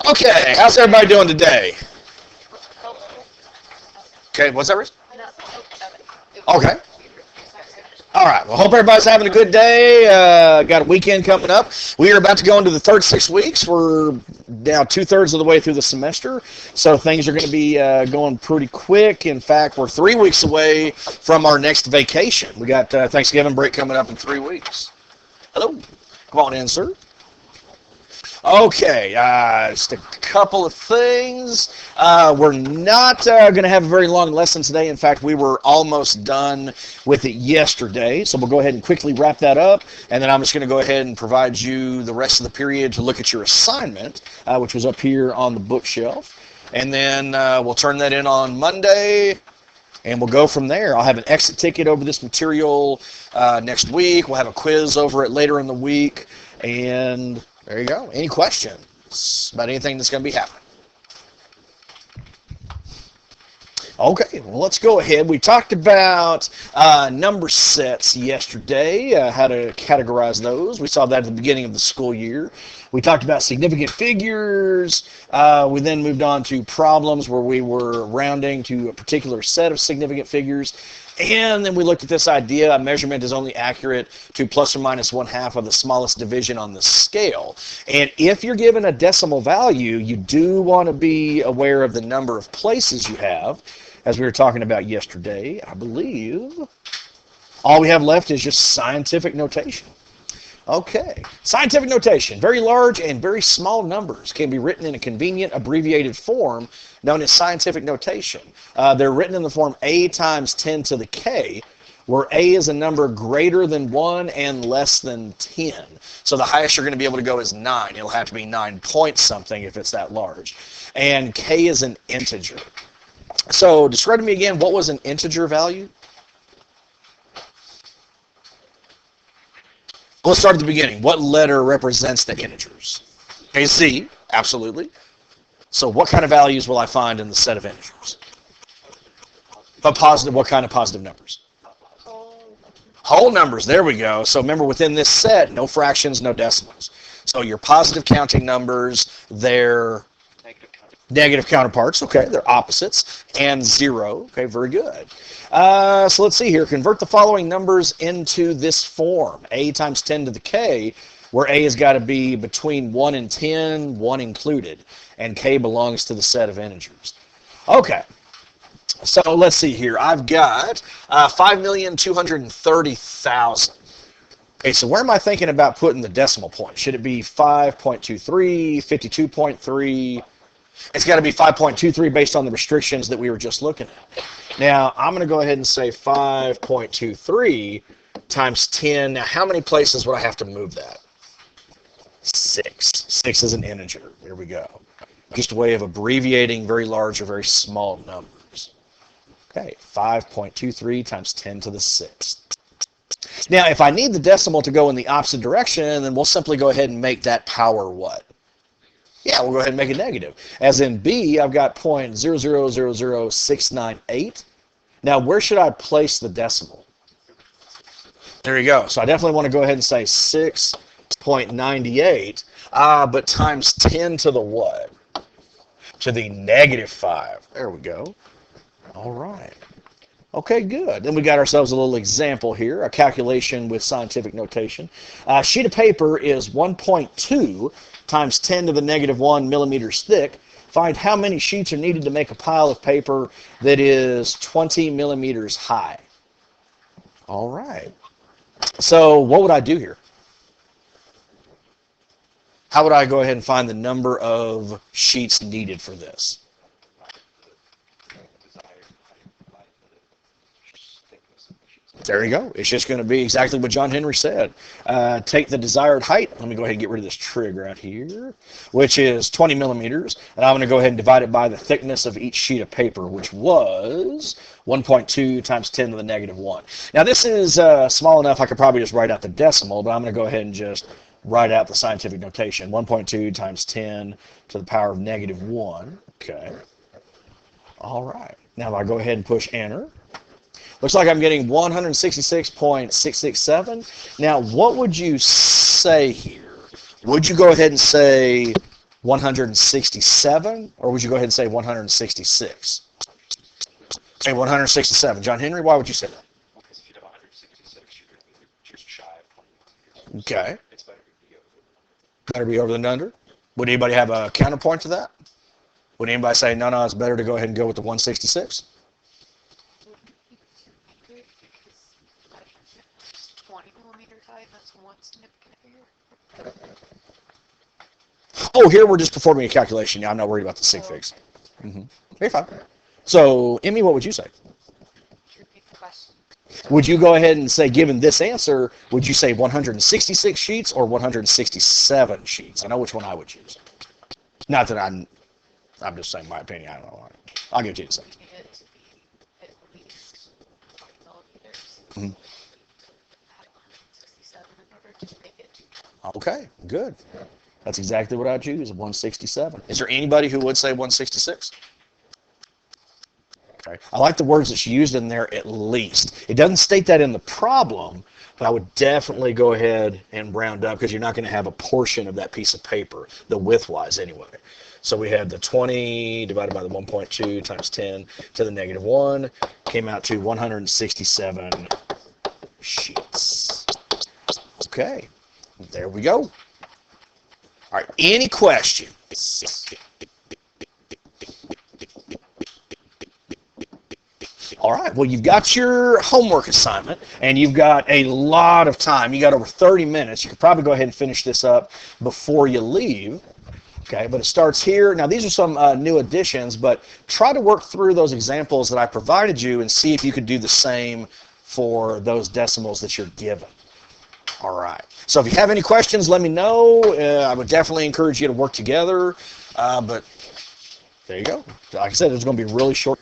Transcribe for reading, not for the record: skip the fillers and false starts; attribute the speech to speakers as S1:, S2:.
S1: Okay, how's everybody doing today? Okay, what's that, Rich? Okay. All right. Well, hope everybody's having a good day. Got a weekend coming up. We are about to go into the third 6 weeks. We're now two-thirds of the way through the semester, so things are going to be going pretty quick. In fact, we're 3 weeks away from our next vacation. We got Thanksgiving break coming up in 3 weeks. Hello. Come on in, sir. Okay, just a couple of things. We're not going to have a very long lesson today. In fact, we were almost done with it yesterday, so we'll go ahead and quickly wrap that up, and then I'm just going to go ahead and provide you the rest of the period to look at your assignment, which was up here on the bookshelf, and then we'll turn that in on Monday, and we'll go from there. I'll have an exit ticket over this material next week. We'll have a quiz over it later in the week, and there you go. Any questions about anything that's going to be happening? Okay, well, let's go ahead. We talked about number sets yesterday, how to categorize those. We saw that at the beginning of the school year. We talked about significant figures. We then moved on to problems where we were rounding to a particular set of significant figures. And then we looked at this idea: a measurement is only accurate to plus or minus 1/2 of the smallest division on the scale. And if you're given a decimal value, you do want to be aware of the number of places you have, as we were talking about yesterday. I believe all we have left is just scientific notation. Okay, scientific notation. Very large and very small numbers can be written in a convenient abbreviated form known as scientific notation. They're written in the form a times 10 to the k, where a is a number greater than 1 and less than 10. So the highest you're going to be able to go is 9. It'll have to be 9 point something if it's that large. And k is an integer. So describe to me again, what was an integer value? Let's start at the beginning. What letter represents the integers? Okay, Z, absolutely. So what kind of values will I find in the set of integers? But positive, what kind of positive numbers? Whole numbers, there we go. So remember, within this set, no fractions, no decimals. So your positive counting numbers, they're negative counterparts, okay, they're opposites, and 0, okay, very good. So let's see here. Convert the following numbers into this form: a times 10 to the k, where a has got to be between 1 and 10, 1 included, and k belongs to the set of integers. Okay, so let's see here. I've got 5,230,000. Okay, so where am I thinking about putting the decimal point? Should it be 5.23, 52.3? It's got to be 5.23 based on the restrictions that we were just looking at. Now, I'm going to go ahead and say 5.23 times 10. Now, how many places would I have to move that? 6. 6 is an integer. There we go. Just a way of abbreviating very large or very small numbers. Okay, 5.23 times 10 to the 6th. Now, if I need the decimal to go in the opposite direction, then we'll simply go ahead and make that power what? Yeah, we'll go ahead and make it negative. As in B, I've got 0.0000698. Now, where should I place the decimal? There you go. So I definitely want to go ahead and say 6.98, but times 10 to the what? To the -5. There we go. All right. Okay, good. Then we got ourselves a little example here, a calculation with scientific notation. A sheet of paper is 1.2 times 10 to the -1 millimeters thick. Find how many sheets are needed to make a pile of paper that is 20 millimeters high. All right. So what would I do here? How would I go ahead and find the number of sheets needed for this? There you go. It's just going to be exactly what John Henry said. Take the desired height. Let me go ahead and get rid of this trig right here, which is 20 millimeters. And I'm going to go ahead and divide it by the thickness of each sheet of paper, which was 1.2 times 10 to the -1. Now, this is small enough I could probably just write out the decimal, but I'm going to go ahead and just write out the scientific notation. 1.2 times 10 to the power of -1. Okay. All right. Now, if I go ahead and push enter, looks like I'm getting 166.667. Now, what would you say here? Would you go ahead and say 167, or would you go ahead and say 166? Say 167. John Henry, why would you say that?
S2: Because if you have 166, you're going to be just shy of 20.
S1: Okay.
S2: It's better to be over.
S1: Better be over than under. Would anybody have a counterpoint to that? Would anybody say, no, it's better to go ahead and go with the 166?
S3: 20mm tie, that's one significant figure.
S1: Oh, here we're just performing a calculation. Yeah, I'm not worried about the sig figs. Mm-hmm. You're fine. So, Emmy, what would you say?
S3: Repeat the question.
S1: Would you go ahead and say, given this answer, would you say 166 sheets or 167 sheets? I know which one I would choose. Not that I'm just saying my opinion. I don't know. I'll give it to you in a second.
S3: It to be at least 20 millimeters.
S1: Mhm.
S3: At 167 in order to make it.
S1: Okay, good. That's exactly what I choose, 167. Is there anybody who would say 166? Okay. I like the words that she used in there, at least. It doesn't state that in the problem, but I would definitely go ahead and round up because you're not going to have a portion of that piece of paper, the width-wise anyway. So we had the 20 divided by the 1.2 times 10 to the negative 1, came out to 167 sheets. Okay, there we go. All right, any questions? All right, well, you've got your homework assignment, and you've got a lot of time. You got over 30 minutes. You could probably go ahead and finish this up before you leave. Okay, but it starts here. Now, these are some new additions, but try to work through those examples that I provided you and see if you could do the same for those decimals that you're given. All right. So if you have any questions, let me know. I would definitely encourage you to work together. But there you go. Like I said, it's going to be really short.